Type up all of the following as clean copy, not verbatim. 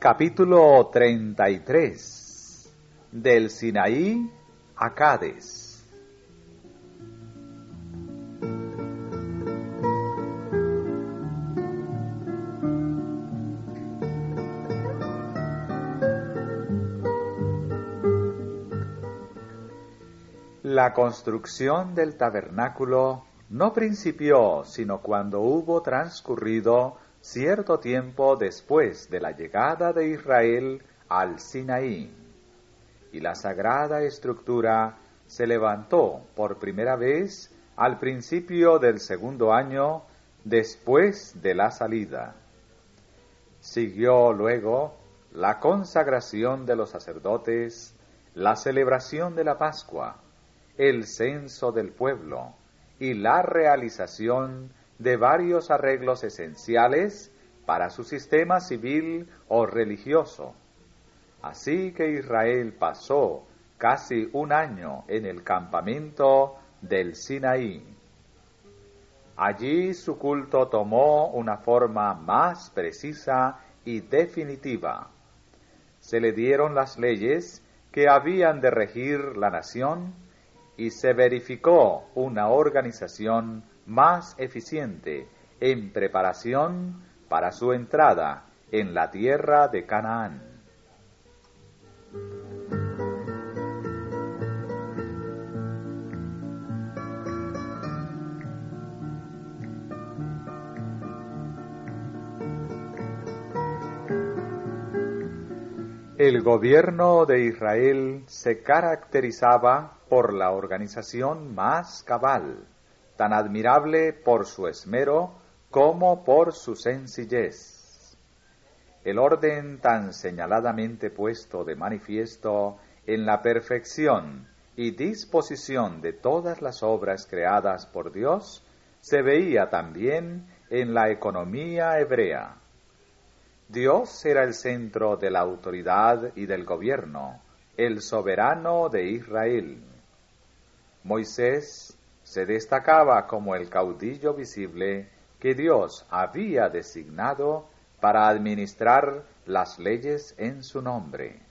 Capítulo 33. Del Sinaí a Cades. La construcción del tabernáculo no principió sino cuando hubo transcurrido cierto tiempo después de la llegada de Israel al Sinaí, y la sagrada estructura se levantó por primera vez al principio del segundo año después de la salida. Siguió luego la consagración de los sacerdotes, la celebración de la Pascua, el censo del pueblo y la realización de varios arreglos esenciales para su sistema civil o religioso. Así que Israel pasó casi un año en el campamento del Sinaí. Allí su culto tomó una forma más precisa y definitiva. Se le dieron las leyes que habían de regir la nación y se verificó una organización más eficiente en preparación para su entrada en la tierra de Canaán. El gobierno de Israel se caracterizaba por la organización más cabal, tan admirable por su esmero como por su sencillez. El orden tan señaladamente puesto de manifiesto en la perfección y disposición de todas las obras creadas por Dios se veía también en la economía hebrea. Dios era el centro de la autoridad y del gobierno, el soberano de Israel. Moisés se destacaba como el caudillo visible que Dios había designado para administrar las leyes en su nombre.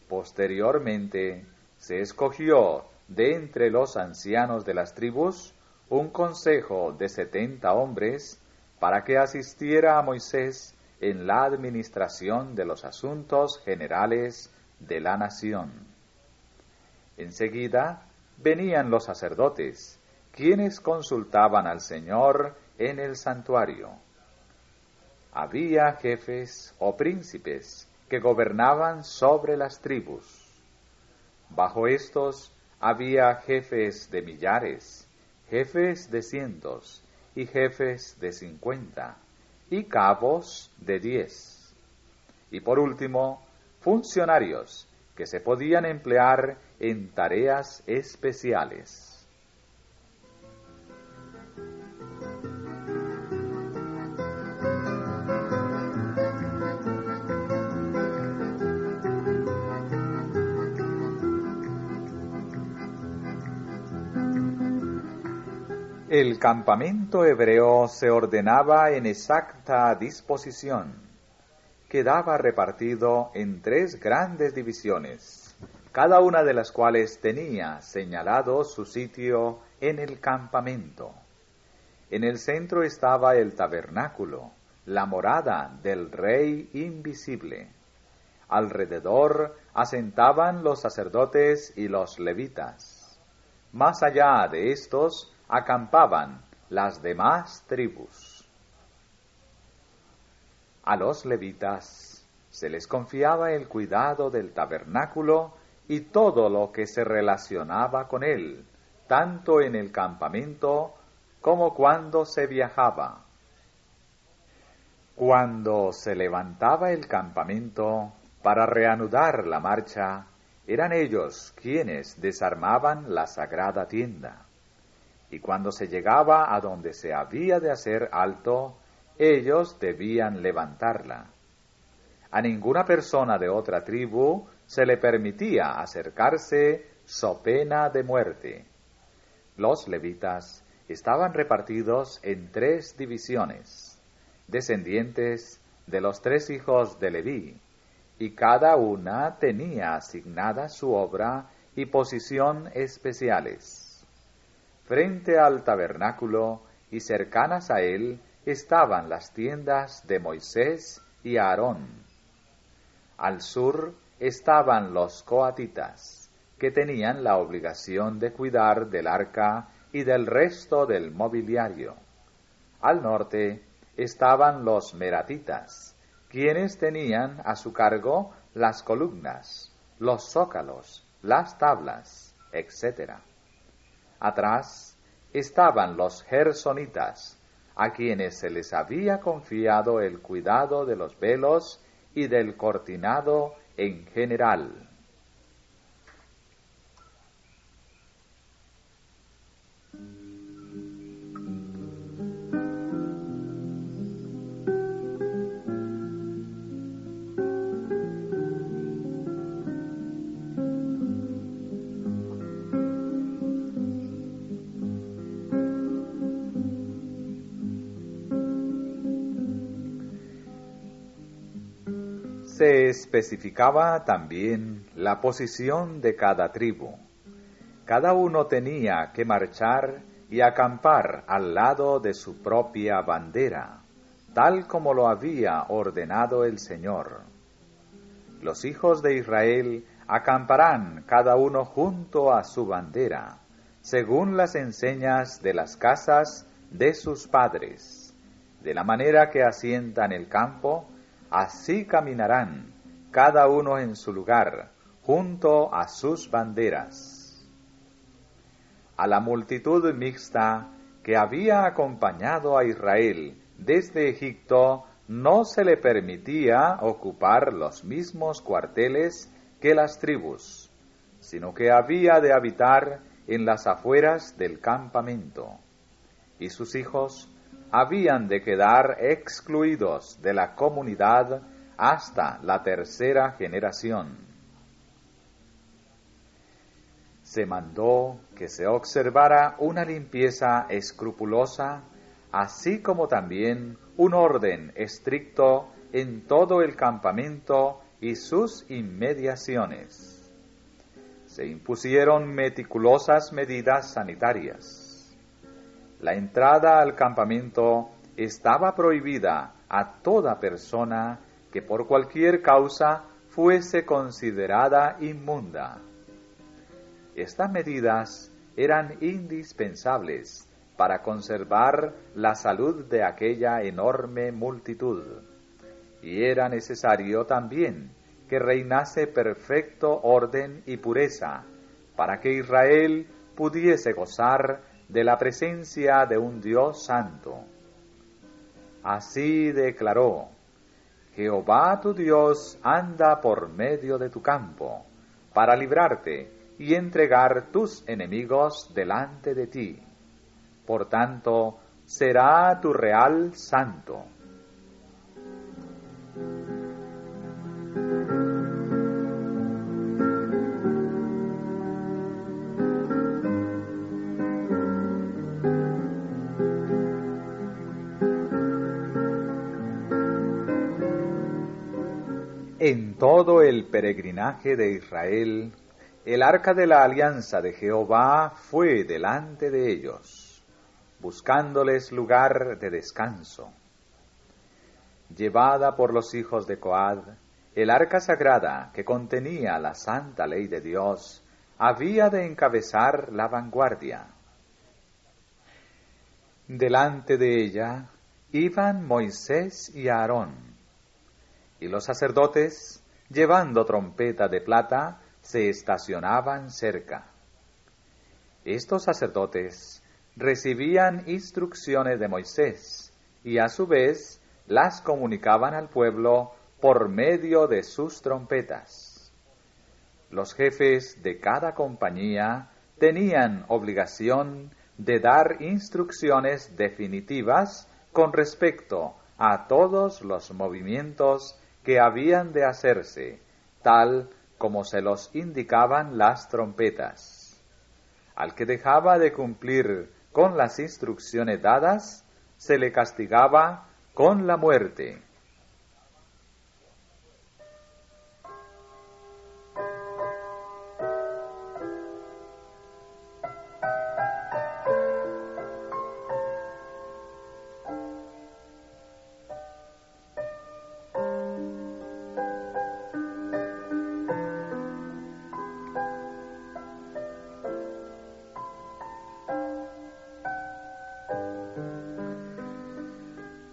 Posteriormente, se escogió de entre los ancianos de las tribus un consejo de 70 hombres para que asistiera a Moisés en la administración de los asuntos generales de la nación. Enseguida venían los sacerdotes, quienes consultaban al Señor en el santuario. Había jefes o príncipes que gobernaban sobre las tribus. Bajo estos había jefes de millares, jefes de cientos y jefes de 50, y cabos de 10. Y por último, funcionarios que se podían emplear en tareas especiales. El campamento hebreo se ordenaba en exacta disposición. Quedaba repartido en 3 grandes divisiones, cada una de las cuales tenía señalado su sitio en el campamento. En el centro estaba el tabernáculo, la morada del Rey invisible. Alrededor asentaban los sacerdotes y los levitas. Más allá de estos acampaban las demás tribus. A los levitas se les confiaba el cuidado del tabernáculo y todo lo que se relacionaba con él, tanto en el campamento como cuando se viajaba. Cuando se levantaba el campamento para reanudar la marcha, eran ellos quienes desarmaban la sagrada tienda. Y cuando se llegaba a donde se había de hacer alto, ellos debían levantarla. A ninguna persona de otra tribu se le permitía acercarse so pena de muerte. Los levitas estaban repartidos en 3 divisiones, descendientes de los 3 hijos de Leví, y cada una tenía asignada su obra y posición especiales. Frente al tabernáculo y cercanas a él estaban las tiendas de Moisés y Aarón. Al sur estaban los coatitas, que tenían la obligación de cuidar del arca y del resto del mobiliario. Al norte estaban los meratitas, quienes tenían a su cargo las columnas, los zócalos, las tablas, etc. Atrás estaban los gersonitas, a quienes se les había confiado el cuidado de los velos y del cortinado en general. Se especificaba también la posición de cada tribu. Cada uno tenía que marchar y acampar al lado de su propia bandera, tal como lo había ordenado el Señor. Los hijos de Israel acamparán cada uno junto a su bandera, según las enseñas de las casas de sus padres. De la manera que asientan el campo, así caminarán, cada uno en su lugar, junto a sus banderas. A la multitud mixta que había acompañado a Israel desde Egipto, no se le permitía ocupar los mismos cuarteles que las tribus, sino que había de habitar en las afueras del campamento, y sus hijos habían de quedar excluidos de la comunidad hasta la 3ª generación. Se mandó que se observara una limpieza escrupulosa, así como también un orden estricto en todo el campamento y sus inmediaciones. Se impusieron meticulosas medidas sanitarias. La entrada al campamento estaba prohibida a toda persona que por cualquier causa fuese considerada inmunda. Estas medidas eran indispensables para conservar la salud de aquella enorme multitud, y era necesario también que reinase perfecto orden y pureza para que Israel pudiese gozar de la presencia de un Dios santo. Así declaró: Jehová tu Dios anda por medio de tu campo, para librarte y entregar tus enemigos delante de ti. Por tanto, será tu real santo. En todo el peregrinaje de Israel, el arca de la alianza de Jehová fue delante de ellos, buscándoles lugar de descanso. Llevada por los hijos de Coad, el arca sagrada que contenía la santa ley de Dios había de encabezar la vanguardia. Delante de ella iban Moisés y Aarón, y los sacerdotes, llevando trompeta de plata, se estacionaban cerca. Estos sacerdotes recibían instrucciones de Moisés y a su vez las comunicaban al pueblo por medio de sus trompetas. Los jefes de cada compañía tenían obligación de dar instrucciones definitivas con respecto a todos los movimientos que habían de hacerse, tal como se los indicaban las trompetas. Al que dejaba de cumplir con las instrucciones dadas, se le castigaba con la muerte.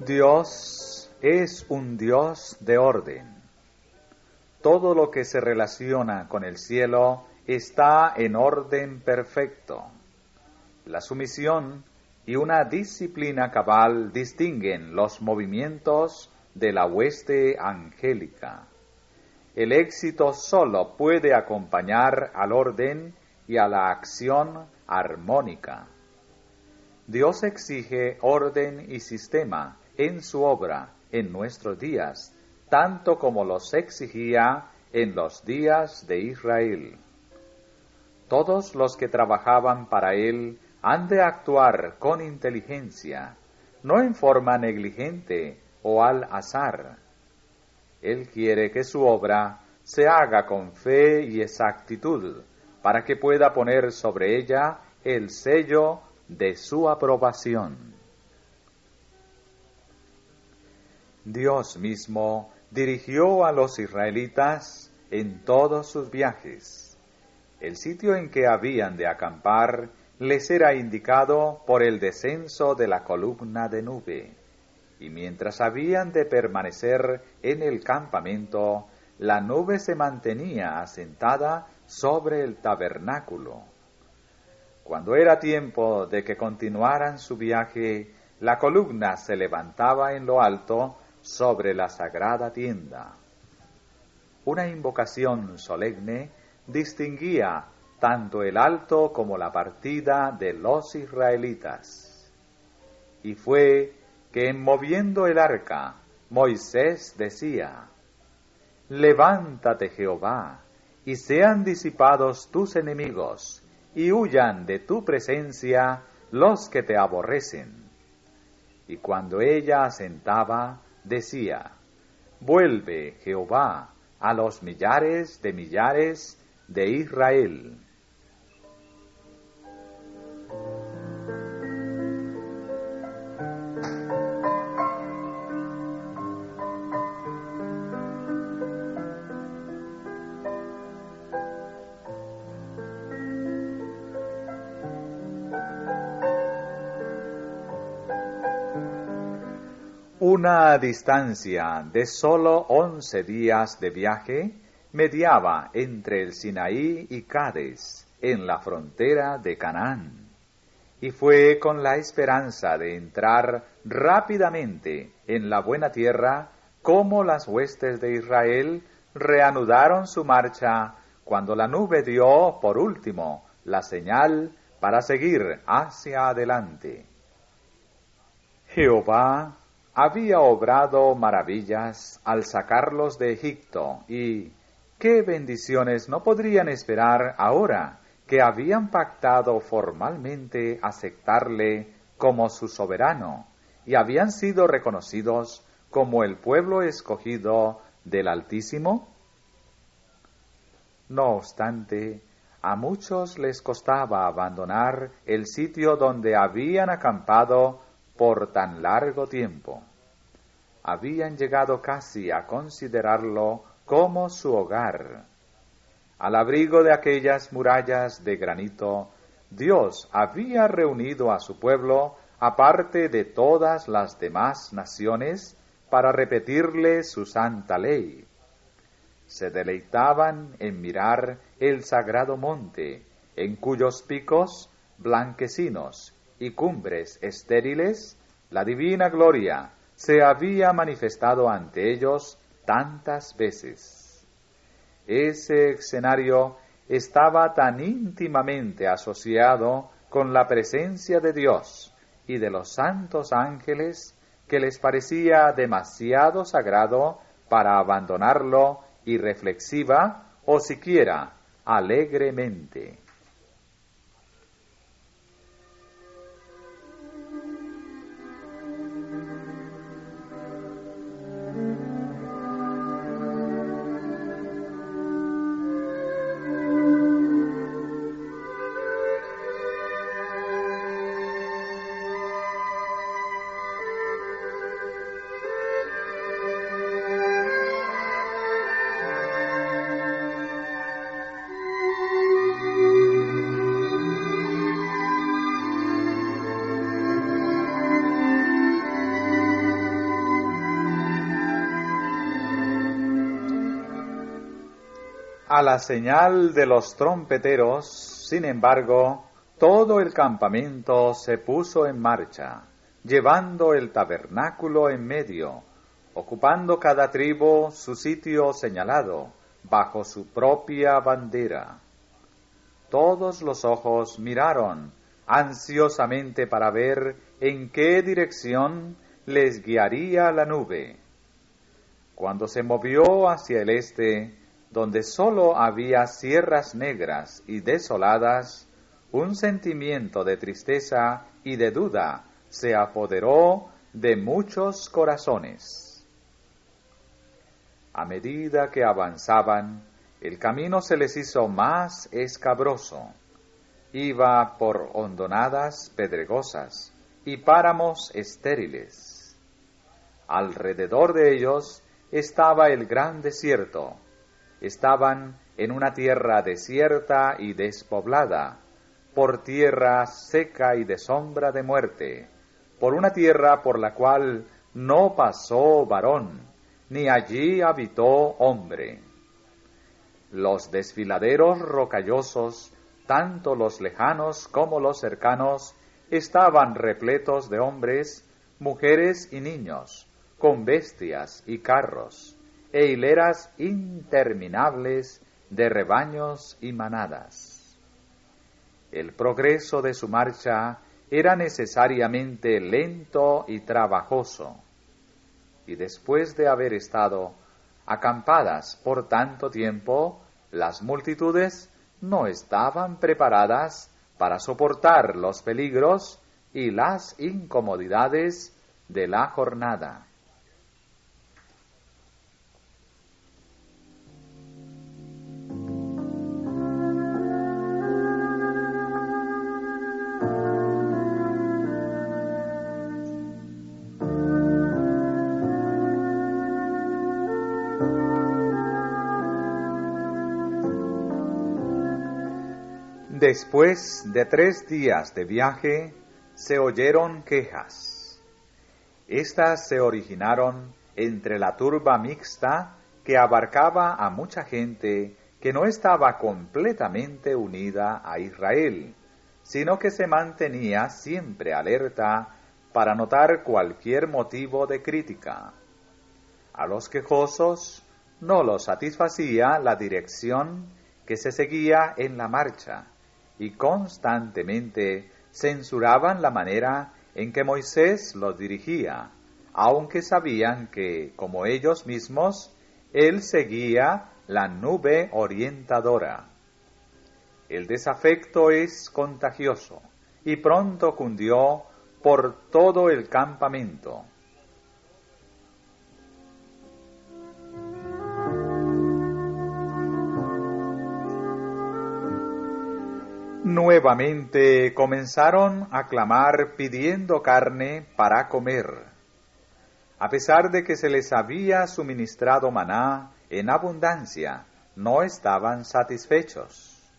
Dios es un Dios de orden. Todo lo que se relaciona con el cielo está en orden perfecto. La sumisión y una disciplina cabal distinguen los movimientos de la hueste angélica. El éxito solo puede acompañar al orden y a la acción armónica. Dios exige orden y sistema en su obra en nuestros días, tanto como los exigía en los días de Israel. Todos los que trabajaban para Él han de actuar con inteligencia, no en forma negligente o al azar. Él quiere que su obra se haga con fe y exactitud, para que pueda poner sobre ella el sello de su aprobación. Dios mismo dirigió a los israelitas en todos sus viajes. El sitio en que habían de acampar les era indicado por el descenso de la columna de nube, y mientras habían de permanecer en el campamento, la nube se mantenía asentada sobre el tabernáculo. Cuando era tiempo de que continuaran su viaje, la columna se levantaba en lo alto sobre la sagrada tienda. Una invocación solemne distinguía tanto el alto como la partida de los israelitas. Y fue que en moviendo el arca, Moisés decía: «Levántate, Jehová, y sean disipados tus enemigos, y huyan de tu presencia los que te aborrecen». Y cuando ella asentaba, decía: «Vuelve, Jehová, a los millares de Israel». Una distancia de sólo 11 días de viaje mediaba entre el Sinaí y Cades, en la frontera de Canaán, y fue con la esperanza de entrar rápidamente en la buena tierra como las huestes de Israel reanudaron su marcha cuando la nube dio por último la señal para seguir hacia adelante. Jehová había obrado maravillas al sacarlos de Egipto, y ¿qué bendiciones no podrían esperar ahora que habían pactado formalmente aceptarle como su soberano y habían sido reconocidos como el pueblo escogido del Altísimo? No obstante, a muchos les costaba abandonar el sitio donde habían acampado por tan largo tiempo. Habían llegado casi a considerarlo como su hogar. Al abrigo de aquellas murallas de granito, Dios había reunido a su pueblo, aparte de todas las demás naciones, para repetirle su santa ley. Se deleitaban en mirar el sagrado monte, en cuyos picos blanquecinos y cumbres estériles la divina gloria se había manifestado ante ellos tantas veces. Ese escenario estaba tan íntimamente asociado con la presencia de Dios y de los santos ángeles que les parecía demasiado sagrado para abandonarlo irreflexiva o siquiera alegremente. A la señal de los trompeteros, sin embargo, todo el campamento se puso en marcha, llevando el tabernáculo en medio, ocupando cada tribu su sitio señalado, bajo su propia bandera. Todos los ojos miraron ansiosamente para ver en qué dirección les guiaría la nube. Cuando se movió hacia el este, donde sólo había sierras negras y desoladas, un sentimiento de tristeza y de duda se apoderó de muchos corazones. A medida que avanzaban, el camino se les hizo más escabroso. Iba por hondonadas pedregosas y páramos estériles. Alrededor de ellos estaba el gran desierto. Estaban en una tierra desierta y despoblada, por tierra seca y de sombra de muerte, por una tierra por la cual no pasó varón, ni allí habitó hombre. Los desfiladeros rocallosos, tanto los lejanos como los cercanos, estaban repletos de hombres, mujeres y niños, con bestias y carros, e hileras interminables de rebaños y manadas. El progreso de su marcha era necesariamente lento y trabajoso, y después de haber estado acampadas por tanto tiempo, las multitudes no estaban preparadas para soportar los peligros y las incomodidades de la jornada. Después de 3 días de viaje, se oyeron quejas. Estas se originaron entre la turba mixta que abarcaba a mucha gente que no estaba completamente unida a Israel, sino que se mantenía siempre alerta para notar cualquier motivo de crítica. A los quejosos no los satisfacía la dirección que se seguía en la marcha, y constantemente censuraban la manera en que Moisés los dirigía, aunque sabían que, como ellos mismos, él seguía la nube orientadora. El desafecto es contagioso y pronto cundió por todo el campamento. Nuevamente comenzaron a clamar pidiendo carne para comer. A pesar de que se les había suministrado maná en abundancia, no estaban satisfechos.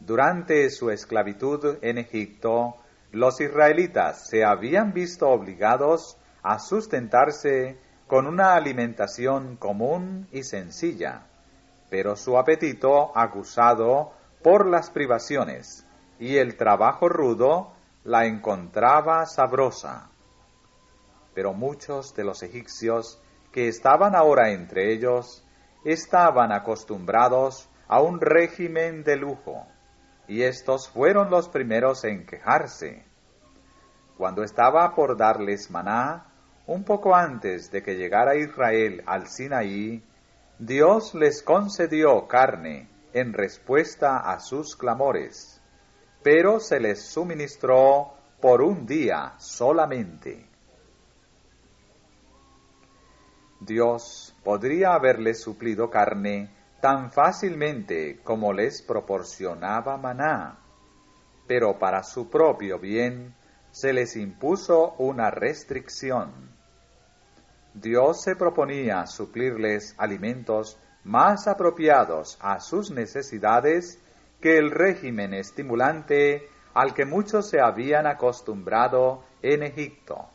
Durante su esclavitud en Egipto, los israelitas se habían visto obligados a sustentarse con una alimentación común y sencilla, pero su apetito aguzado por las privaciones y el trabajo rudo la encontraba sabrosa. Pero muchos de los egipcios que estaban ahora entre ellos estaban acostumbrados a un régimen de lujo, y estos fueron los primeros en quejarse. Cuando estaba por darles maná, un poco antes de que llegara Israel al Sinaí, Dios les concedió carne en respuesta a sus clamores, pero se les suministró por un día solamente. Dios podría haberles suplido carne tan fácilmente como les proporcionaba maná, pero para su propio bien se les impuso una restricción. Dios se proponía suplirles alimentos más apropiados a sus necesidades que el régimen estimulante al que muchos se habían acostumbrado en Egipto.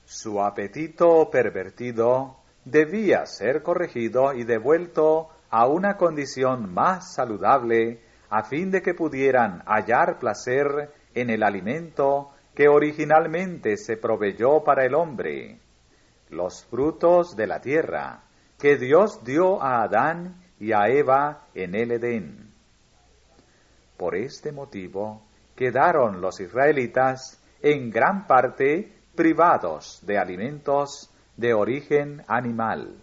Su apetito pervertido debía ser corregido y devuelto a una condición más saludable, a fin de que pudieran hallar placer en el alimento que originalmente se proveyó para el hombre, los frutos de la tierra, que Dios dio a Adán y a Eva en el Edén. Por este motivo, quedaron los israelitas en gran parte privados de alimentos de origen animal.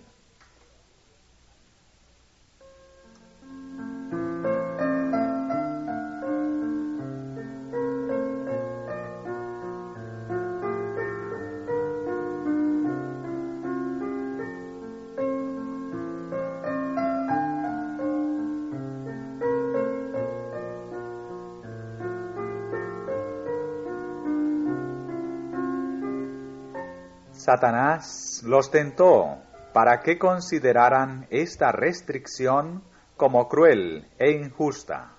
Satanás los tentó para que consideraran esta restricción como cruel e injusta.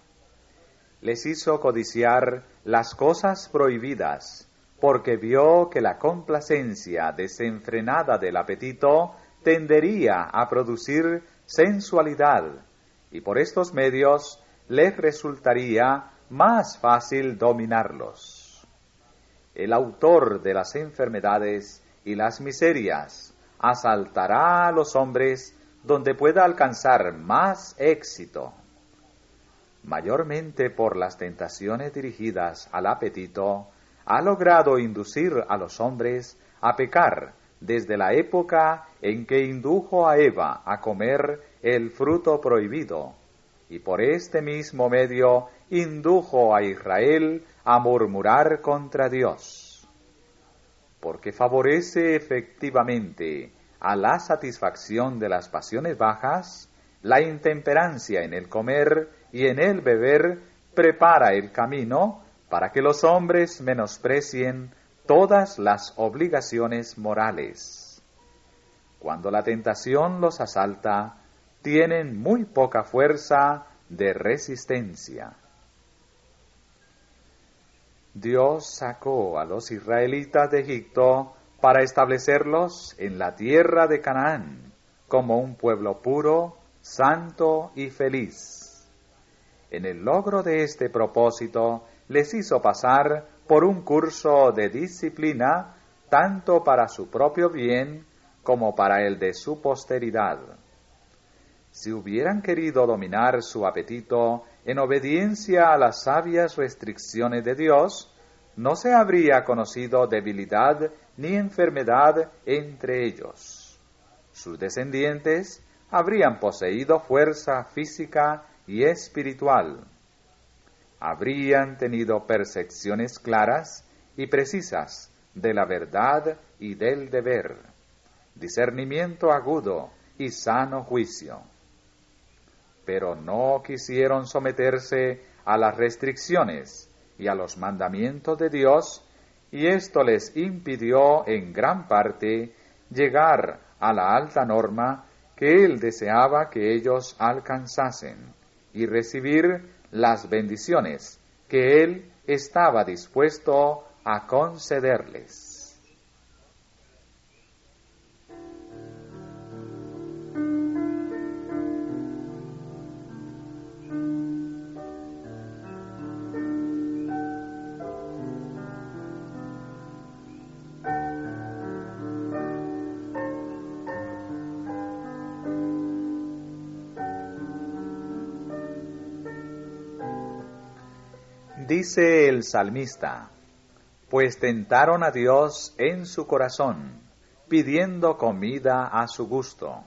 Les hizo codiciar las cosas prohibidas, porque vio que la complacencia desenfrenada del apetito tendería a producir sensualidad, y por estos medios les resultaría más fácil dominarlos. El autor de las enfermedades y las miserias asaltará a los hombres donde pueda alcanzar más éxito. Mayormente por las tentaciones dirigidas al apetito, ha logrado inducir a los hombres a pecar desde la época en que indujo a Eva a comer el fruto prohibido, y por este mismo medio indujo a Israel a murmurar contra Dios. Porque favorece efectivamente a la satisfacción de las pasiones bajas, la intemperancia en el comer y en el beber prepara el camino para que los hombres menosprecien todas las obligaciones morales. Cuando la tentación los asalta, tienen muy poca fuerza de resistencia. Dios sacó a los israelitas de Egipto para establecerlos en la tierra de Canaán como un pueblo puro, santo y feliz. En el logro de este propósito les hizo pasar por un curso de disciplina tanto para su propio bien como para el de su posteridad. Si hubieran querido dominar su apetito en obediencia a las sabias restricciones de Dios, no se habría conocido debilidad ni enfermedad entre ellos. Sus descendientes habrían poseído fuerza física y espiritual. Habrían tenido percepciones claras y precisas de la verdad y del deber, discernimiento agudo y sano juicio. Pero no quisieron someterse a las restricciones y a los mandamientos de Dios, y esto les impidió en gran parte llegar a la alta norma que Él deseaba que ellos alcanzasen y recibir las bendiciones que Él estaba dispuesto a concederles. Dice el salmista: pues tentaron a Dios en su corazón, pidiendo comida a su gusto,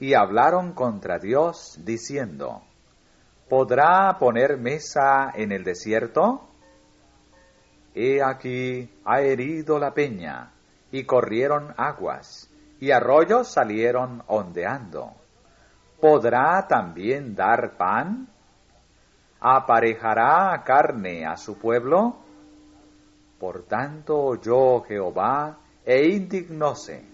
y hablaron contra Dios, diciendo: ¿podrá poner mesa en el desierto? He aquí ha herido la peña, y corrieron aguas, y arroyos salieron ondeando. ¿Podrá también dar pan? ¿Aparejará carne a su pueblo? Por tanto oyó Jehová e indignóse.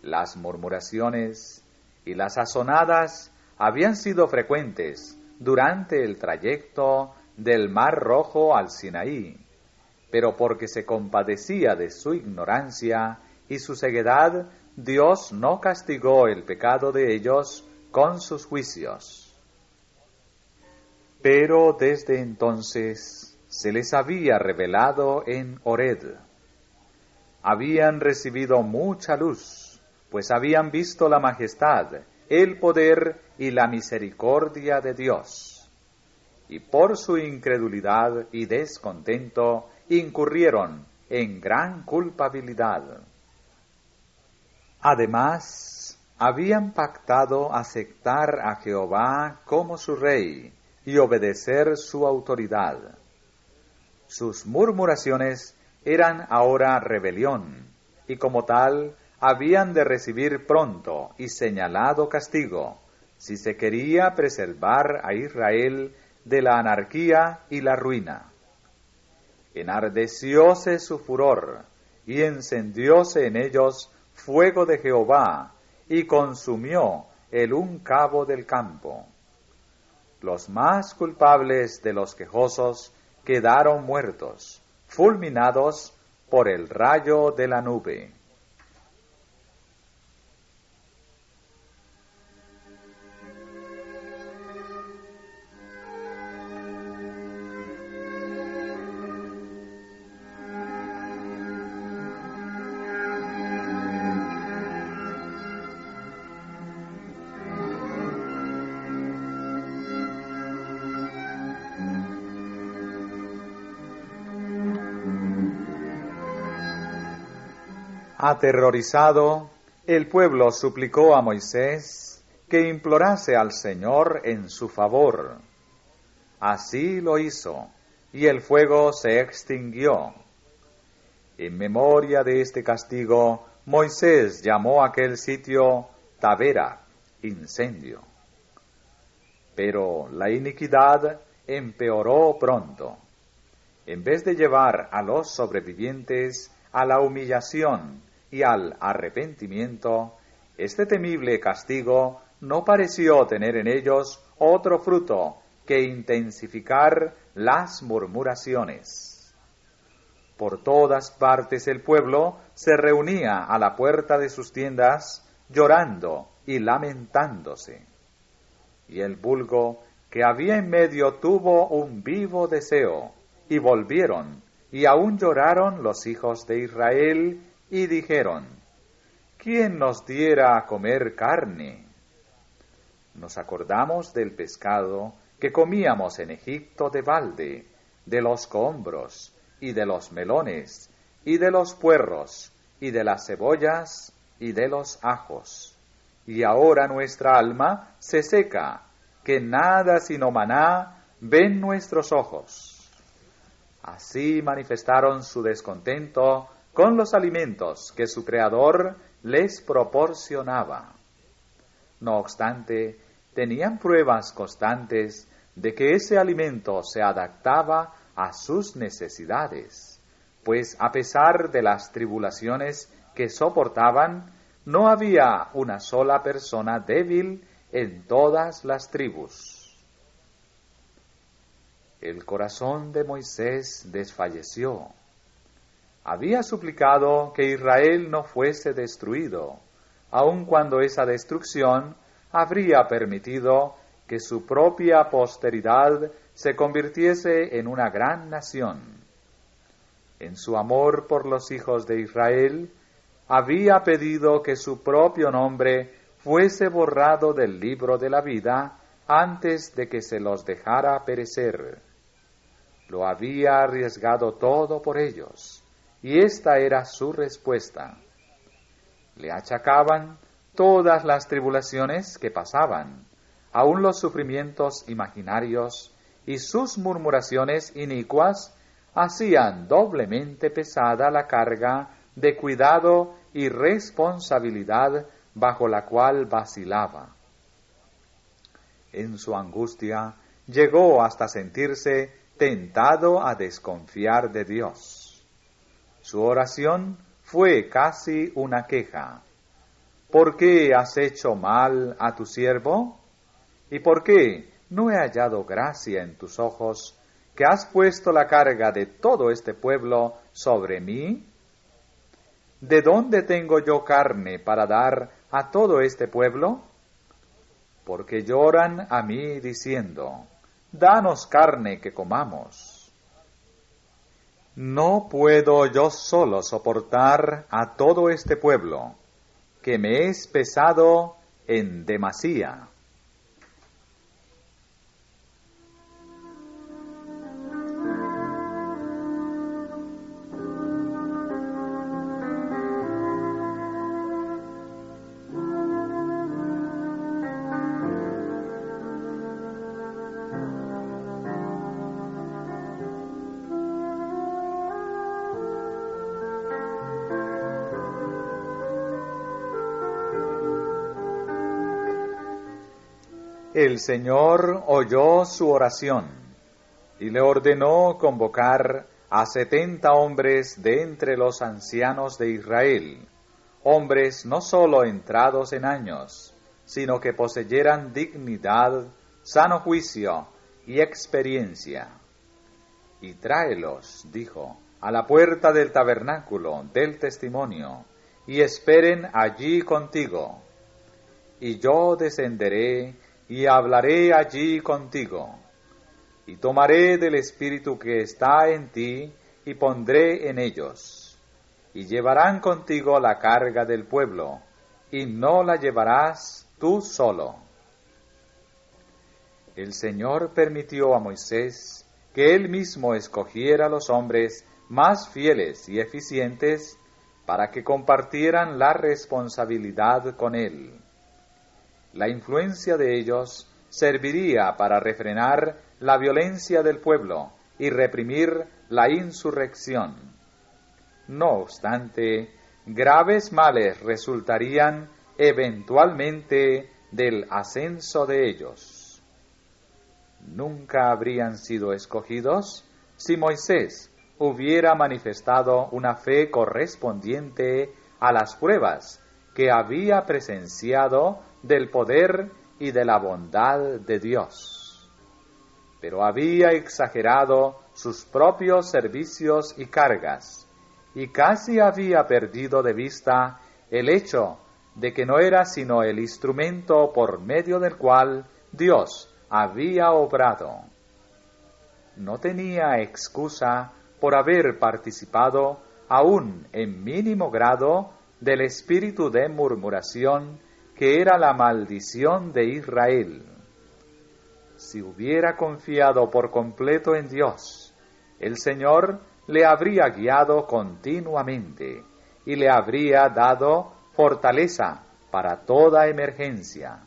Las murmuraciones y las azonadas habían sido frecuentes durante el trayecto del Mar Rojo al Sinaí, pero porque se compadecía de su ignorancia y su ceguedad, Dios no castigó el pecado de ellos con sus juicios. Pero desde entonces se les había revelado en Horeb. Habían recibido mucha luz, pues habían visto la majestad, el poder y la misericordia de Dios. Y por su incredulidad y descontento incurrieron en gran culpabilidad. Además, habían pactado aceptar a Jehová como su rey y obedecer su autoridad. Sus murmuraciones eran ahora rebelión, y como tal habían de recibir pronto y señalado castigo, si se quería preservar a Israel de la anarquía y la ruina. Enardecióse su furor, y encendióse en ellos fuego de Jehová, y consumió el un cabo del campo. Los más culpables de los quejosos quedaron muertos, fulminados por el rayo de la nube. Aterrorizado, el pueblo suplicó a Moisés que implorase al Señor en su favor. Así lo hizo, y el fuego se extinguió. En memoria de este castigo, Moisés llamó a aquel sitio Tabera, incendio. Pero la iniquidad empeoró pronto. En vez de llevar a los sobrevivientes a la humillación y al arrepentimiento, este temible castigo no pareció tener en ellos otro fruto que intensificar las murmuraciones. Por todas partes el pueblo se reunía a la puerta de sus tiendas, llorando y lamentándose. Y el vulgo que había en medio tuvo un vivo deseo, y volvieron, y aún lloraron los hijos de Israel, y dijeron: ¿quién nos diera a comer carne? Nos acordamos del pescado que comíamos en Egipto de balde, de los cohombros, y de los melones, y de los puerros, y de las cebollas, y de los ajos. Y ahora nuestra alma se seca, que nada sino maná ven nuestros ojos. Así manifestaron su descontento con los alimentos que su Creador les proporcionaba. No obstante, tenían pruebas constantes de que ese alimento se adaptaba a sus necesidades, pues a pesar de las tribulaciones que soportaban, no había una sola persona débil en todas las tribus. El corazón de Moisés desfalleció. Había suplicado que Israel no fuese destruido, aun cuando esa destrucción habría permitido que su propia posteridad se convirtiese en una gran nación. En su amor por los hijos de Israel, había pedido que su propio nombre fuese borrado del libro de la vida antes de que se los dejara perecer. Lo había arriesgado todo por ellos, y esta era su respuesta. Le achacaban todas las tribulaciones que pasaban, aun los sufrimientos imaginarios, y sus murmuraciones inicuas hacían doblemente pesada la carga de cuidado y responsabilidad bajo la cual vacilaba. En su angustia llegó hasta sentirse tentado a desconfiar de Dios. Su oración fue casi una queja. ¿Por qué has hecho mal a tu siervo? ¿Y por qué no he hallado gracia en tus ojos, que has puesto la carga de todo este pueblo sobre mí? ¿De dónde tengo yo carne para dar a todo este pueblo? porque lloran a mí diciendo, danos carne que comamos. No puedo yo solo soportar a todo este pueblo, que me es pesado en demasía. El Señor oyó su oración y le ordenó convocar a 70 hombres de entre los ancianos de Israel, hombres no sólo entrados en años, sino que poseyeran dignidad, sano juicio y experiencia. Y tráelos, dijo, a la puerta del tabernáculo del testimonio, y esperen allí contigo. Y yo descenderé y hablaré allí contigo, y tomaré del Espíritu que está en ti, y pondré en ellos, y llevarán contigo la carga del pueblo, y no la llevarás tú solo. El Señor permitió a Moisés que él mismo escogiera los hombres más fieles y eficientes para que compartieran la responsabilidad con él. La influencia de ellos serviría para refrenar la violencia del pueblo y reprimir la insurrección. No obstante, graves males resultarían eventualmente del ascenso de ellos. Nunca habrían sido escogidos si Moisés hubiera manifestado una fe correspondiente a las pruebas que había presenciado del poder y de la bondad de Dios. Pero había exagerado sus propios servicios y cargas, y casi había perdido de vista el hecho de que no era sino el instrumento por medio del cual Dios había obrado. No tenía excusa por haber participado, aún en mínimo grado, del espíritu de murmuración que era la maldición de Israel. Si hubiera confiado por completo en Dios, el Señor le habría guiado continuamente y le habría dado fortaleza para toda emergencia.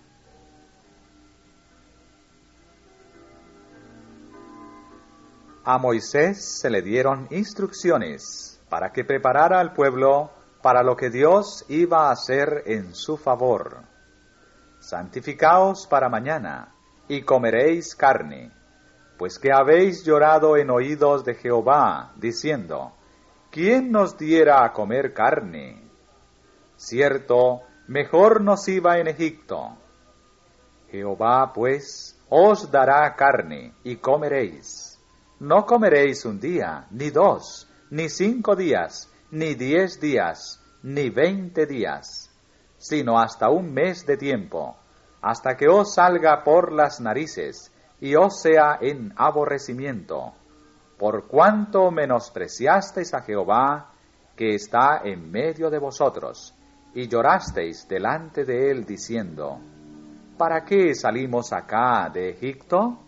A Moisés se le dieron instrucciones para que preparara al pueblo para lo que Dios iba a hacer en su favor. Santificaos para mañana, y comeréis carne, pues que habéis llorado en oídos de Jehová, diciendo, ¿quién nos diera a comer carne? Cierto, mejor nos iba en Egipto. Jehová, pues, os dará carne, y comeréis. No comeréis un día, ni 2, ni 5 días, ni 10 días, ni 20 días, sino hasta un mes de tiempo, hasta que os salga por las narices, y os sea en aborrecimiento, por cuanto menospreciasteis a Jehová, que está en medio de vosotros, y llorasteis delante de él, diciendo, ¿para qué salimos acá de Egipto?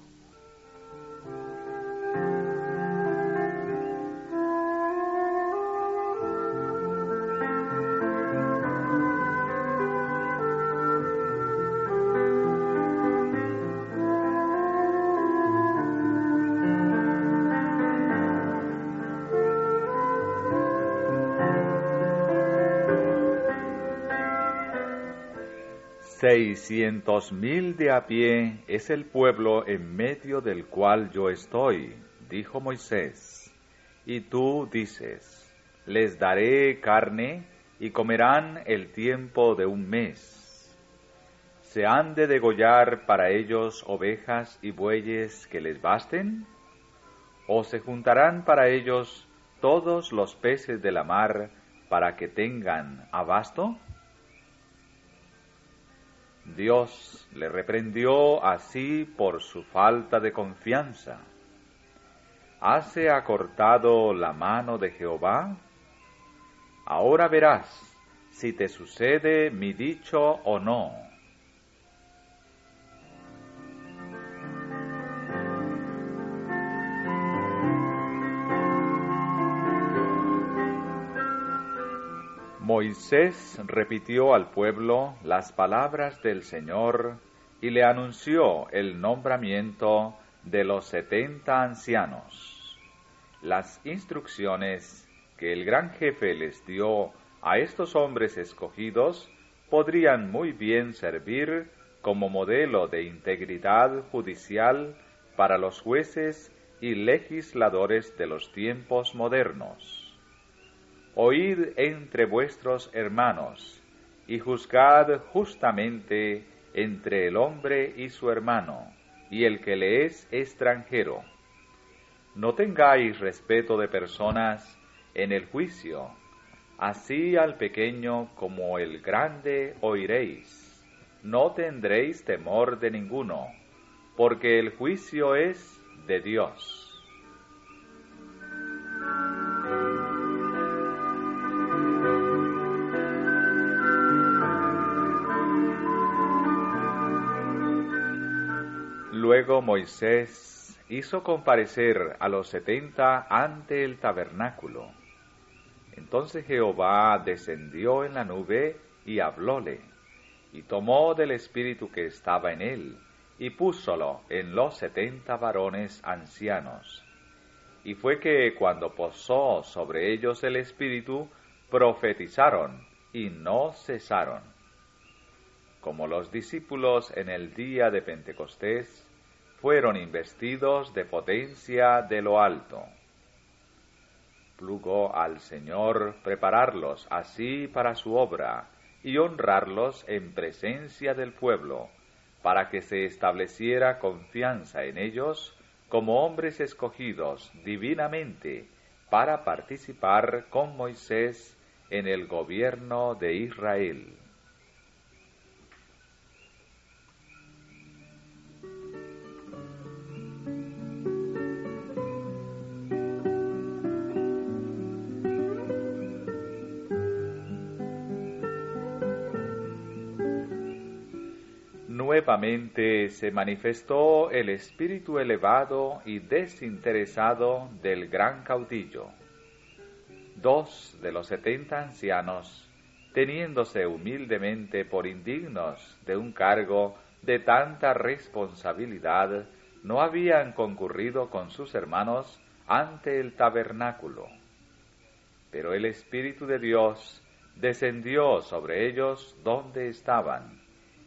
«600,000 de a pie es el pueblo en medio del cual yo estoy», dijo Moisés. Y tú dices, «Les daré carne y comerán el tiempo de un mes». ¿Se han de degollar para ellos ovejas y bueyes que les basten? ¿O se juntarán para ellos todos los peces de la mar para que tengan abasto? Dios le reprendió así por su falta de confianza. ¿Hase acortado la mano de Jehová? Ahora verás si te sucede mi dicho o no. Moisés repitió al pueblo las palabras del Señor y le anunció el nombramiento de los 70 ancianos. Las instrucciones que el gran jefe les dio a estos hombres escogidos podrían muy bien servir como modelo de integridad judicial para los jueces y legisladores de los tiempos modernos. Oíd entre vuestros hermanos, y juzgad justamente entre el hombre y su hermano, y el que le es extranjero. No tengáis respeto de personas en el juicio, así al pequeño como el grande oiréis. No tendréis temor de ninguno, porque el juicio es de Dios. Luego Moisés hizo comparecer a los 70 ante el tabernáculo. Entonces Jehová descendió en la nube y hablóle, y tomó del espíritu que estaba en él, y púsolo en los 70 varones ancianos. Y fue que cuando posó sobre ellos el espíritu, profetizaron, y no cesaron. Como los discípulos en el día de Pentecostés, fueron investidos de potencia de lo alto. Plugo al Señor prepararlos así para su obra y honrarlos en presencia del pueblo, para que se estableciera confianza en ellos como hombres escogidos divinamente para participar con Moisés en el gobierno de Israel. Nuevamente se manifestó el espíritu elevado y desinteresado del gran caudillo. 2 de los 70 ancianos, teniéndose humildemente por indignos de un cargo de tanta responsabilidad, no habían concurrido con sus hermanos ante el tabernáculo. Pero el Espíritu de Dios descendió sobre ellos donde estaban,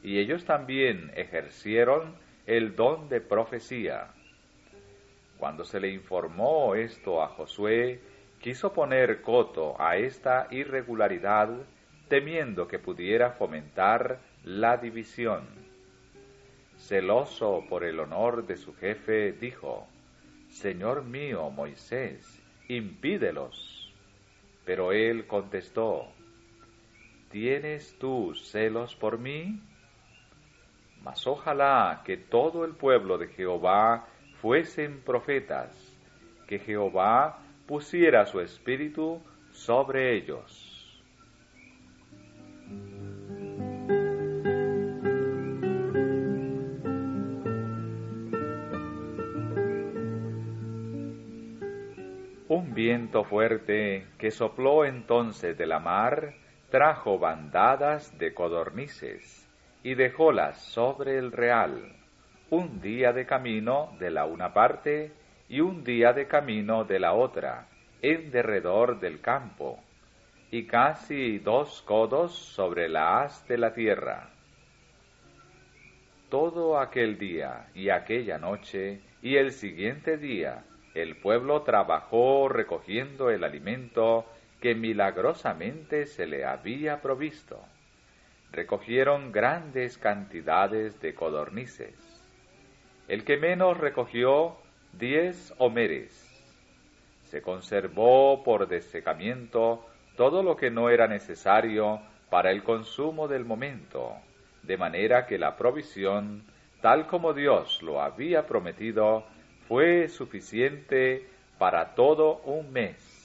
y ellos también ejercieron el don de profecía. Cuando se le informó esto a Josué, quiso poner coto a esta irregularidad, temiendo que pudiera fomentar la división. Celoso por el honor de su jefe, dijo: Señor mío, Moisés, impídelos. Pero él contestó: ¿Tienes tú celos por mí? Mas ojalá que todo el pueblo de Jehová fuesen profetas, que Jehová pusiera su espíritu sobre ellos. Un viento fuerte que sopló entonces de la mar trajo bandadas de codornices y dejólas sobre el real, un día de camino de la una parte y un día de camino de la otra, en derredor del campo, y casi 2 codos sobre la haz de la tierra. Todo aquel día y aquella noche y el siguiente día, el pueblo trabajó recogiendo el alimento que milagrosamente se le había provisto. Recogieron grandes cantidades de codornices. El que menos recogió 10 homeres. Se conservó por desecamiento todo lo que no era necesario para el consumo del momento, de manera que la provisión, tal como Dios lo había prometido, fue suficiente para todo un mes.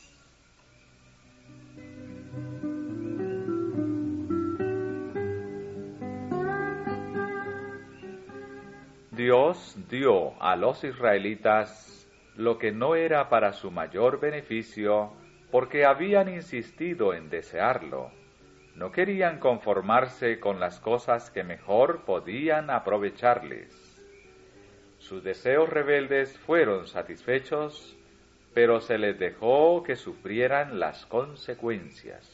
Dios dio a los israelitas lo que no era para su mayor beneficio, porque habían insistido en desearlo. No querían conformarse con las cosas que mejor podían aprovecharles. Sus deseos rebeldes fueron satisfechos, pero se les dejó que sufrieran las consecuencias.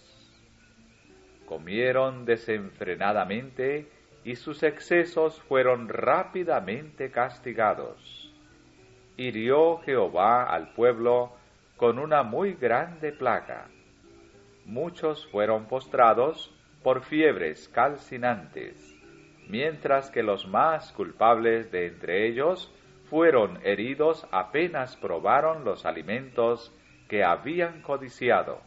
Comieron desenfrenadamente y sus excesos fueron rápidamente castigados. Hirió Jehová al pueblo con una muy grande plaga. Muchos fueron postrados por fiebres calcinantes, mientras que los más culpables de entre ellos fueron heridos apenas probaron los alimentos que habían codiciado.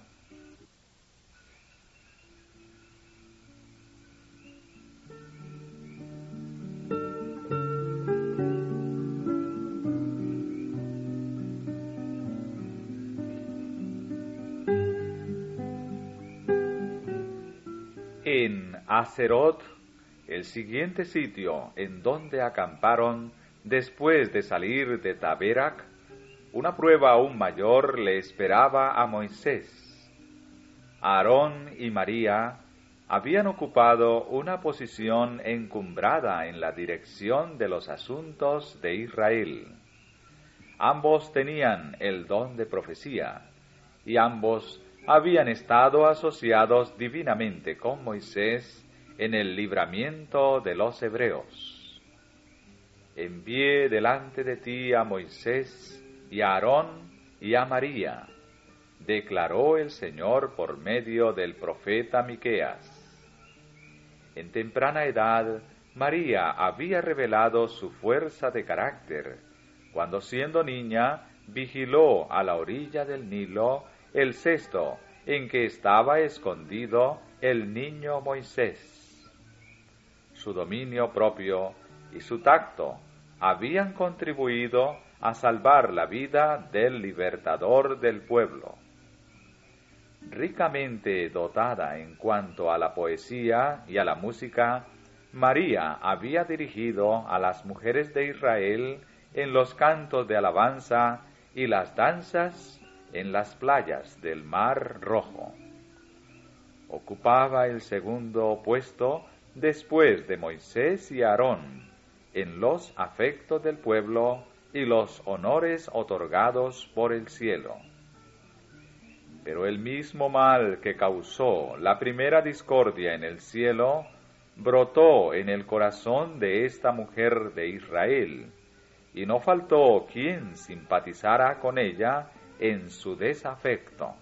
En Haserot, el siguiente sitio en donde acamparon después de salir de Taberac, una prueba aún mayor le esperaba a Moisés. Aarón y María habían ocupado una posición encumbrada en la dirección de los asuntos de Israel. Ambos tenían el don de profecía, y ambos habían estado asociados divinamente con Moisés en el libramiento de los hebreos. Envié delante de ti a Moisés y a Aarón y a María, declaró el Señor por medio del profeta Miqueas. En temprana edad, María había revelado su fuerza de carácter, cuando siendo niña vigiló a la orilla del Nilo el cesto en que estaba escondido el niño Moisés. Su dominio propio y su tacto habían contribuido a salvar la vida del libertador del pueblo. Ricamente dotada en cuanto a la poesía y a la música, María había dirigido a las mujeres de Israel en los cantos de alabanza y las danzas en las playas del Mar Rojo. Ocupaba el segundo puesto después de Moisés y Aarón en los afectos del pueblo y los honores otorgados por el cielo. Pero el mismo mal que causó la primera discordia en el cielo brotó en el corazón de esta mujer de Israel, y no faltó quien simpatizara con ella en su desafecto.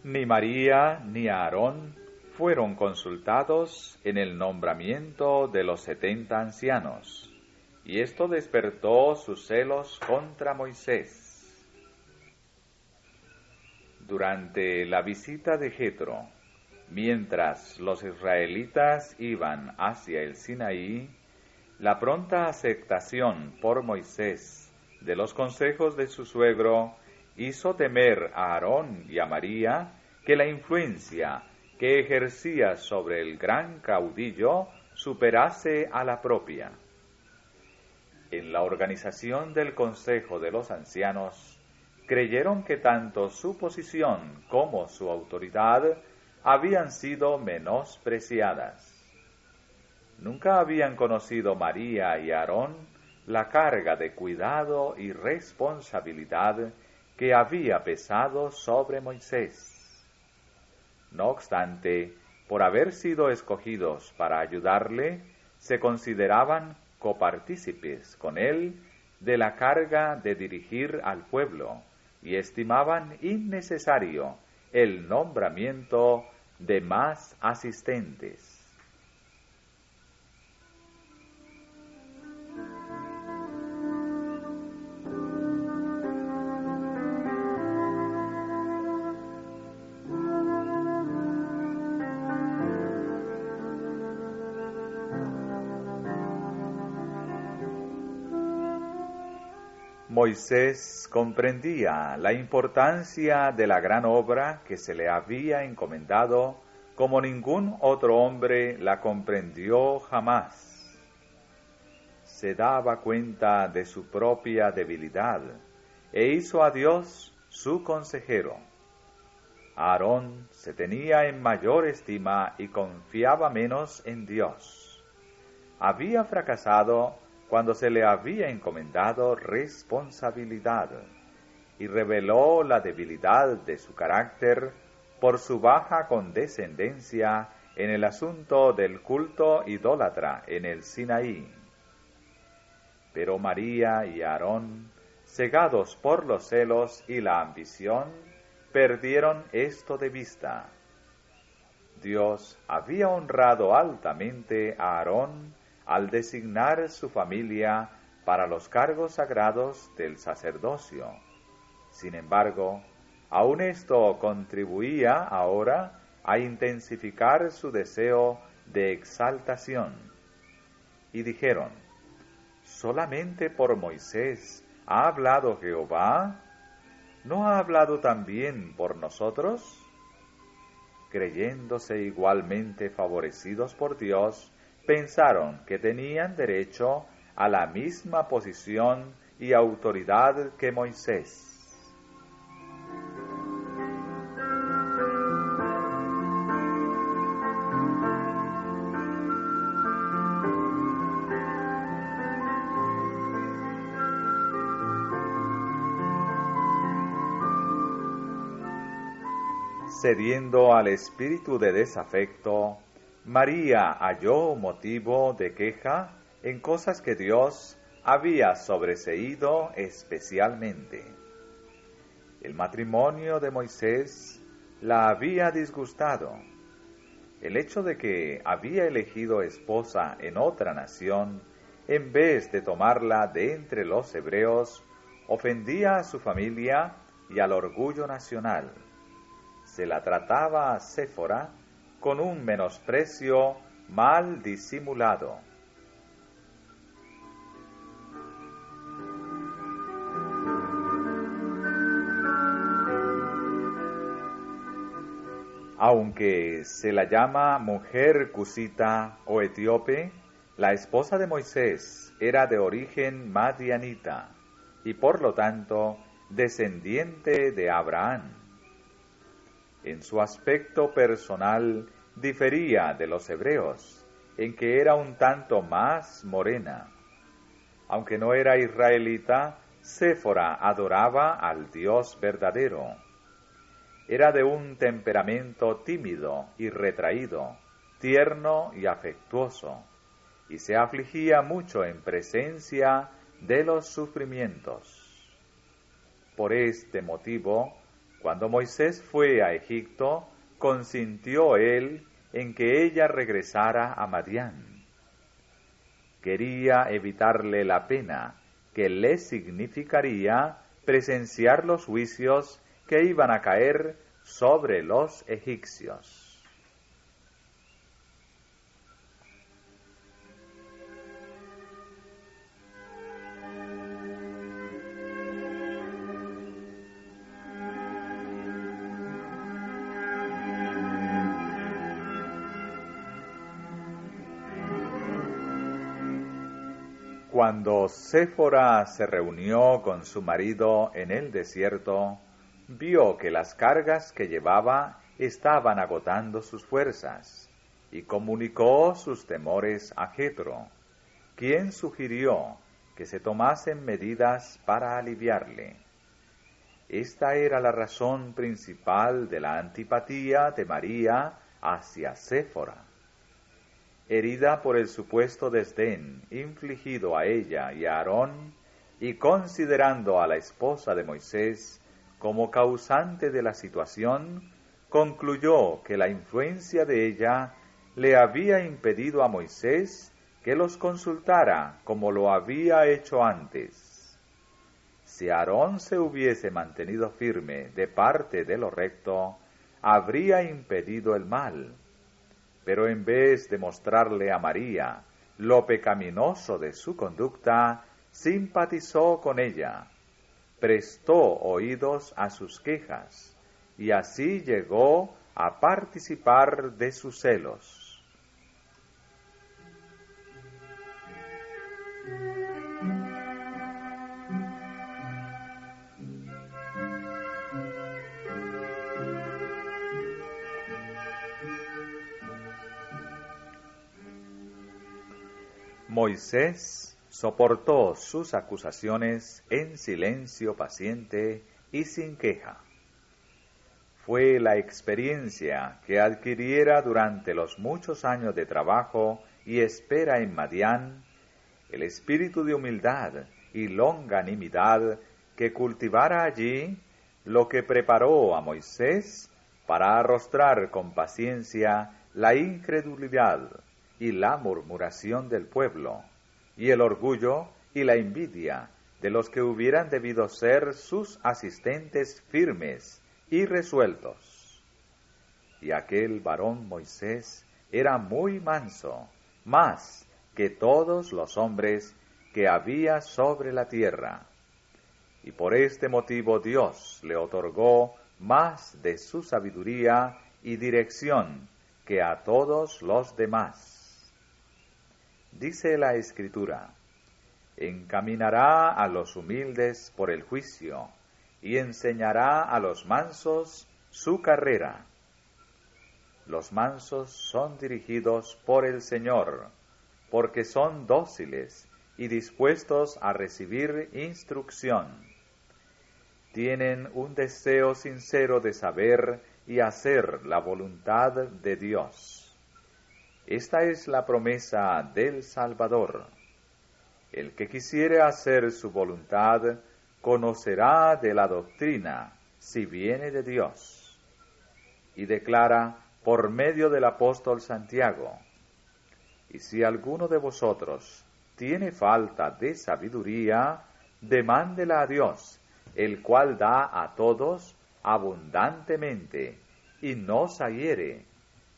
Ni María ni Aarón fueron consultados en el nombramiento de los 70 ancianos, y esto despertó sus celos contra Moisés. Durante la visita de Jetro, mientras los israelitas iban hacia el Sinaí, la pronta aceptación por Moisés de los consejos de su suegro hizo temer a Aarón y a María que la influencia que ejercía sobre el gran caudillo superase a la propia. En la organización del Consejo de los Ancianos, creyeron que tanto su posición como su autoridad habían sido menospreciadas. Nunca habían conocido María y Aarón la carga de cuidado y responsabilidad que había pesado sobre Moisés. No obstante, por haber sido escogidos para ayudarle, se consideraban copartícipes con él de la carga de dirigir al pueblo y estimaban innecesario el nombramiento de más asistentes. Moisés comprendía la importancia de la gran obra que se le había encomendado como ningún otro hombre la comprendió jamás. Se daba cuenta de su propia debilidad e hizo a Dios su consejero. Aarón se tenía en mayor estima y confiaba menos en Dios. Había fracasado cuando se le había encomendado responsabilidad y reveló la debilidad de su carácter por su baja condescendencia en el asunto del culto idólatra en el Sinaí. Pero María y Aarón, cegados por los celos y la ambición, perdieron esto de vista. Dios había honrado altamente a Aarón al designar su familia para los cargos sagrados del sacerdocio. Sin embargo, aun esto contribuía ahora a intensificar su deseo de exaltación. Y dijeron: ¿solamente por Moisés ha hablado Jehová? ¿No ha hablado también por nosotros? Creyéndose igualmente favorecidos por Dios, pensaron que tenían derecho a la misma posición y autoridad que Moisés. Cediendo al espíritu de desafecto, María halló motivo de queja en cosas que Dios había sobreseído especialmente. El matrimonio de Moisés la había disgustado. El hecho de que había elegido esposa en otra nación, en vez de tomarla de entre los hebreos, ofendía a su familia y al orgullo nacional. Se la trataba a Séfora con un menosprecio mal disimulado. Aunque se la llama mujer cusita o etíope, la esposa de Moisés era de origen madianita y por lo tanto descendiente de Abraham. En su aspecto personal difería de los hebreos, en que era un tanto más morena. Aunque no era israelita, Séfora adoraba al Dios verdadero. Era de un temperamento tímido y retraído, tierno y afectuoso, y se afligía mucho en presencia de los sufrimientos. Por este motivo, cuando Moisés fue a Egipto, consintió él en que ella regresara a Madián. Quería evitarle la pena que le significaría presenciar los juicios que iban a caer sobre los egipcios. Cuando Séfora se reunió con su marido en el desierto, vio que las cargas que llevaba estaban agotando sus fuerzas, y comunicó sus temores a Jetro, quien sugirió que se tomasen medidas para aliviarle. Esta era la razón principal de la antipatía de María hacia Séfora. Herida por el supuesto desdén infligido a ella y a Aarón, y considerando a la esposa de Moisés como causante de la situación, concluyó que la influencia de ella le había impedido a Moisés que los consultara como lo había hecho antes. Si Aarón se hubiese mantenido firme de parte de lo recto, habría impedido el mal. Pero en vez de mostrarle a María lo pecaminoso de su conducta, simpatizó con ella prestó oídos a sus quejas, y así llegó a participar de sus celos. Moisés soportó sus acusaciones en silencio paciente y sin queja. Fue la experiencia que adquiriera durante los muchos años de trabajo y espera en Madián, el espíritu de humildad y longanimidad que cultivara allí, lo que preparó a Moisés para arrostrar con paciencia la incredulidad y la murmuración del pueblo, y el orgullo y la envidia de los que hubieran debido ser sus asistentes firmes y resueltos. Y aquel varón Moisés era muy manso, más que todos los hombres que había sobre la tierra, y por este motivo Dios le otorgó más de su sabiduría y dirección que a todos los demás. Dice la Escritura: encaminará a los humildes por el juicio, y enseñará a los mansos su carrera. Los mansos son dirigidos por el Señor, porque son dóciles y dispuestos a recibir instrucción. Tienen un deseo sincero de saber y hacer la voluntad de Dios. Esta es la promesa del Salvador. El que quisiere hacer su voluntad conocerá de la doctrina, si viene de Dios. Y declara por medio del apóstol Santiago: y si alguno de vosotros tiene falta de sabiduría, demándela a Dios, el cual da a todos abundantemente, y no zahiere,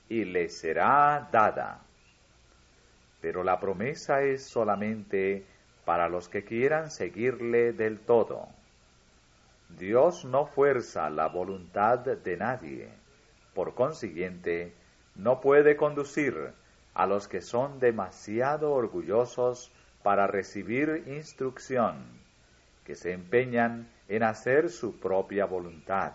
y le será dada. Pero la promesa es solamente para los que quieran seguirle del todo. Dios no fuerza la voluntad de nadie. Por consiguiente, no puede conducir a los que son demasiado orgullosos para recibir instrucción, que se empeñan en hacer su propia voluntad.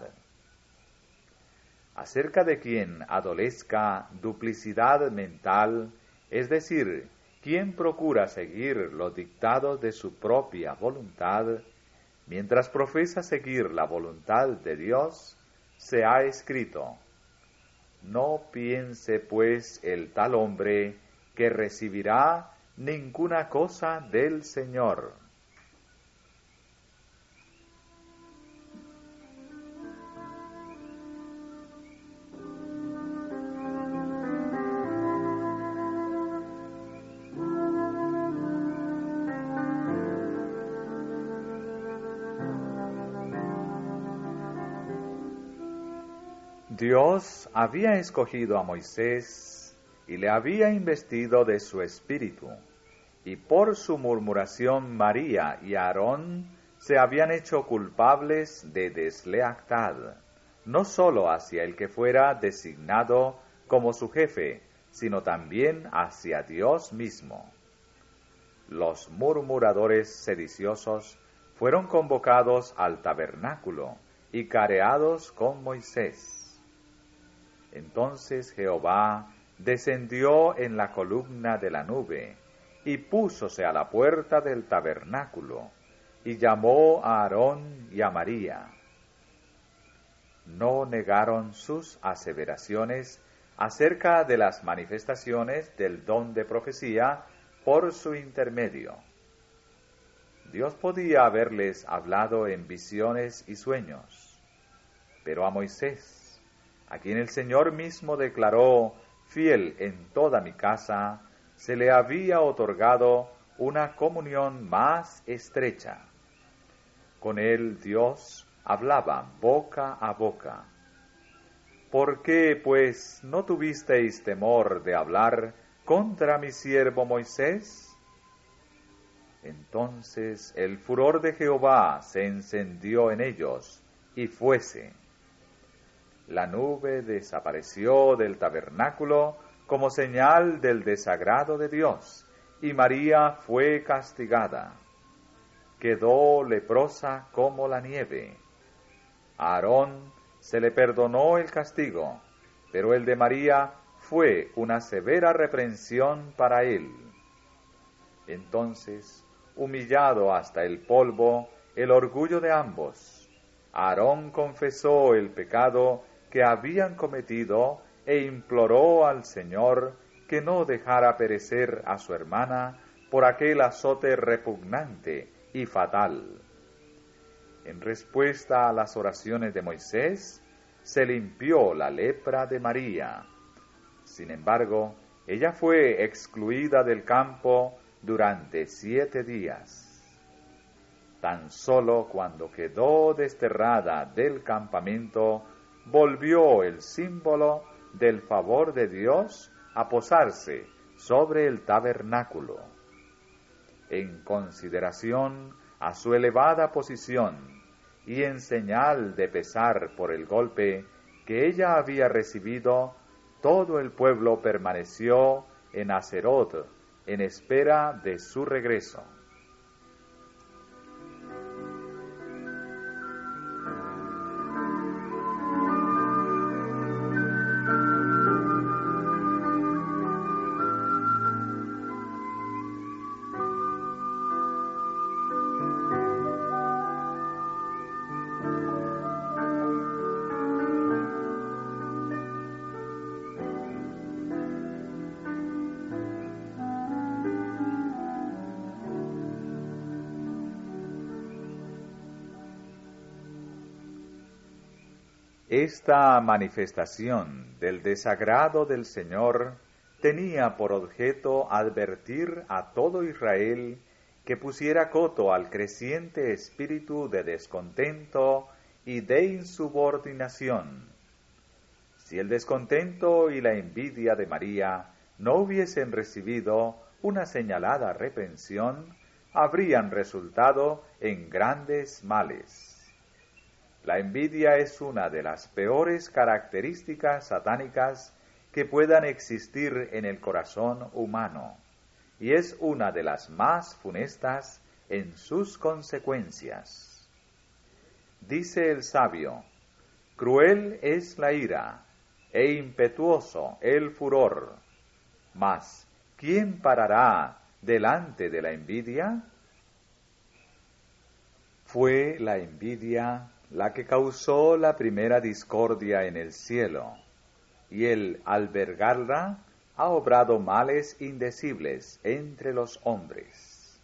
Acerca de quien adolezca duplicidad mental, es decir, quien procura seguir los dictados de su propia voluntad, mientras profesa seguir la voluntad de Dios, se ha escrito: no piense pues el tal hombre que recibirá ninguna cosa del Señor. Dios había escogido a Moisés y le había investido de su espíritu, y por su murmuración María y Aarón se habían hecho culpables de deslealtad, no sólo hacia el que fuera designado como su jefe, sino también hacia Dios mismo. Los murmuradores sediciosos fueron convocados al tabernáculo y careados con Moisés. Entonces Jehová descendió en la columna de la nube, y púsose a la puerta del tabernáculo, y llamó a Aarón y a María. No negaron sus aseveraciones acerca de las manifestaciones del don de profecía por su intermedio. Dios podía haberles hablado en visiones y sueños, pero a Moisés, a quien el Señor mismo declaró fiel en toda mi casa, se le había otorgado una comunión más estrecha. Con él Dios hablaba boca a boca. ¿Por qué, pues, no tuvisteis temor de hablar contra mi siervo Moisés? Entonces el furor de Jehová se encendió en ellos, y fuese. La nube desapareció del tabernáculo como señal del desagrado de Dios, y María fue castigada. Quedó leprosa como la nieve. A Aarón se le perdonó el castigo, pero el de María fue una severa reprensión para él. Entonces, humillado hasta el polvo, el orgullo de ambos, Aarón confesó el pecado que habían cometido e imploró al Señor que no dejara perecer a su hermana por aquel azote repugnante y fatal. En respuesta a las oraciones de Moisés, se limpió la lepra de María. Sin embargo, ella fue excluida del campo durante 7 días. Tan solo cuando quedó desterrada del campamento, volvió el símbolo del favor de Dios a posarse sobre el tabernáculo. En consideración a su elevada posición y en señal de pesar por el golpe que ella había recibido, todo el pueblo permaneció en Aserot en espera de su regreso. Esta manifestación del desagrado del Señor tenía por objeto advertir a todo Israel que pusiera coto al creciente espíritu de descontento y de insubordinación. Si el descontento y la envidia de María no hubiesen recibido una señalada reprensión, habrían resultado en grandes males. La envidia es una de las peores características satánicas que puedan existir en el corazón humano, y es una de las más funestas en sus consecuencias. Dice el sabio: cruel es la ira, e impetuoso el furor, mas ¿quién parará delante de la envidia? Fue la envidia la que causó la primera discordia en el cielo, y el albergarla ha obrado males indecibles entre los hombres.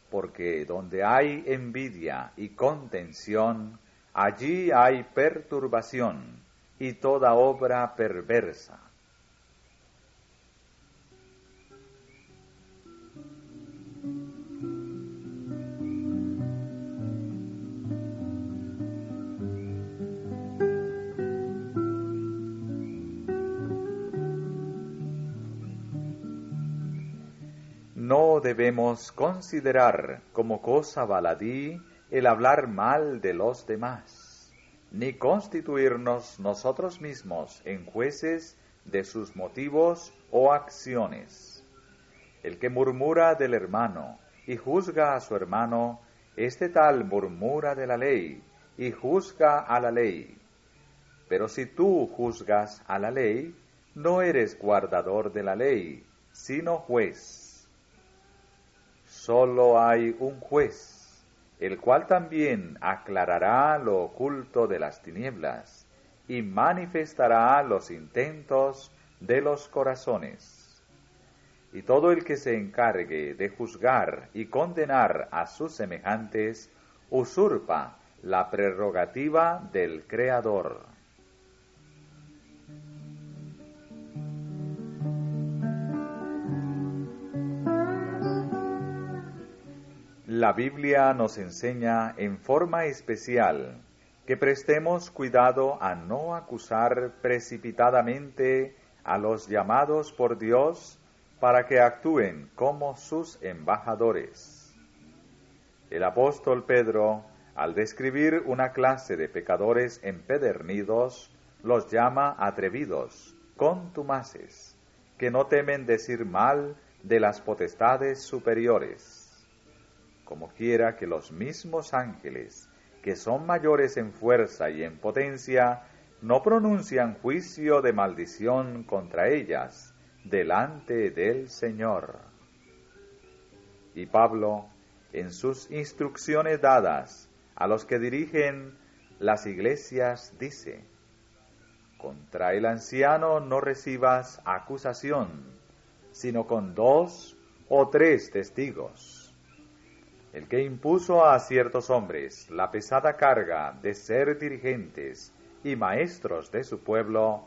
Porque donde hay envidia y contención, allí hay perturbación y toda obra perversa. No debemos considerar como cosa baladí el hablar mal de los demás, ni constituirnos nosotros mismos en jueces de sus motivos o acciones. El que murmura del hermano y juzga a su hermano, este tal murmura de la ley y juzga a la ley. Pero si tú juzgas a la ley, no eres guardador de la ley, sino juez. Solo hay un juez, el cual también aclarará lo oculto de las tinieblas y manifestará los intentos de los corazones. Y todo el que se encargue de juzgar y condenar a sus semejantes, usurpa la prerrogativa del Creador. La Biblia nos enseña en forma especial que prestemos cuidado a no acusar precipitadamente a los llamados por Dios para que actúen como sus embajadores. El apóstol Pedro, al describir una clase de pecadores empedernidos, los llama atrevidos, contumaces, que no temen decir mal de las potestades superiores. Como quiera que los mismos ángeles, que son mayores en fuerza y en potencia, no pronuncian juicio de maldición contra ellas delante del Señor. Y Pablo, en sus instrucciones dadas a los que dirigen las iglesias, dice: contra el anciano no recibas acusación, sino con 2 o 3 testigos. El que impuso a ciertos hombres la pesada carga de ser dirigentes y maestros de su pueblo,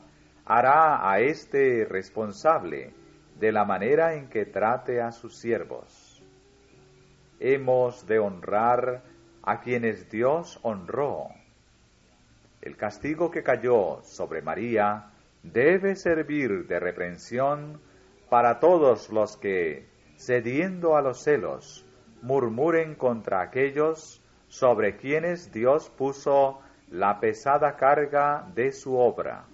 hará a éste responsable de la manera en que trate a sus siervos. Hemos de honrar a quienes Dios honró. El castigo que cayó sobre María debe servir de reprensión para todos los que, cediendo a los celos, murmuren contra aquellos sobre quienes Dios puso la pesada carga de su obra.